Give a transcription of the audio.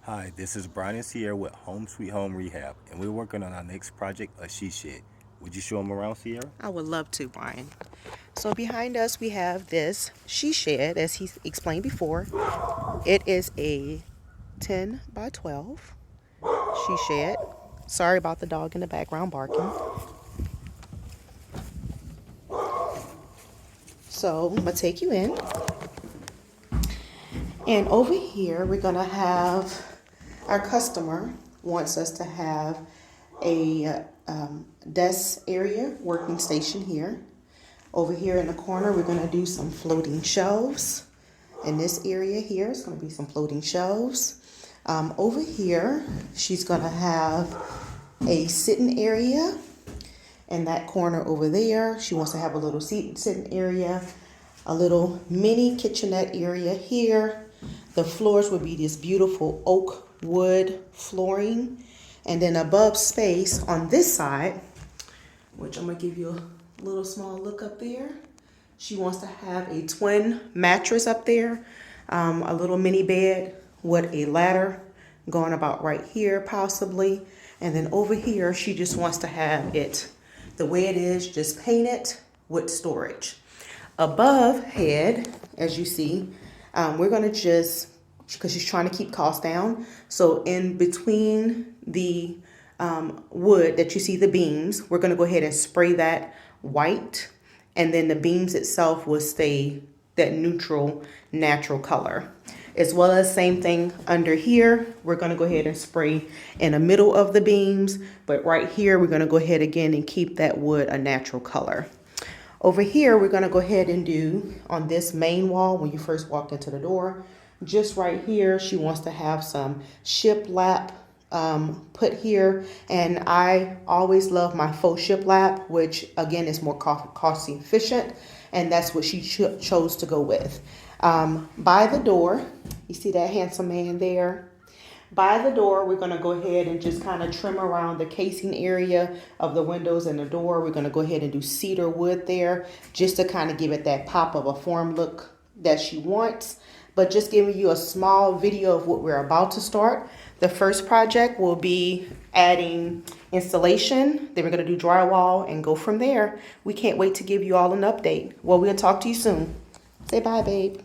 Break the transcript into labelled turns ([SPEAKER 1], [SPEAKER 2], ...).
[SPEAKER 1] Hi, this is Brian and Sierra with Home Sweet Home Rehab, and we're working on our next project, a she shed. Would you show them around, Sierra?
[SPEAKER 2] I would love to, Brian. So behind us we have this she shed, as he explained before. It is a 10 by 12 she shed. Sorry about the dog in the background barking. So I'm gonna take you in, and over here we're gonna have our customer wants us to have a desk area, working station here. Over here in the corner, we're gonna do some floating shelves. In this area here, it's gonna be some floating shelves. Over here, she's gonna have a sitting area. In that corner over there, she wants to have a little sitting area, a little mini kitchenette area here. The floors would be this beautiful oak wood flooring. And then above space on this side, which I'm gonna give you a little small look up there. She wants to have a twin mattress up there, a little mini bed with a ladder going about right here possibly. And then over here, she just wants to have it the way it is, just painted with storage. Above head, as you see, we're gonna just, because she's trying to keep costs down. So in between the wood that you see, the beams, we're gonna go ahead and spray that white, and then the beams itself will stay that neutral, natural color. As well as same thing under here, we're gonna go ahead and spray in the middle of the beams, but right here, we're gonna go ahead again and keep that wood a natural color. Over here, we're gonna go ahead and do on this main wall, when you first walked into the door, just right here, she wants to have some shiplap put here. And I always love my faux shiplap, which again is more cost efficient. And that's what she chose to go with. By the door, you see that handsome man there? By the door, we're gonna go ahead and just kind of trim around the casing area of the windows and the door. We're gonna go ahead and do cedar wood there, just to kind of give it that pop of a form look that she wants. But just giving you a small video of what we're about to start. The first project will be adding installation. Then we're gonna do drywall and go from there. We can't wait to give you all an update. Well, we'll talk to you soon. Say bye, babe.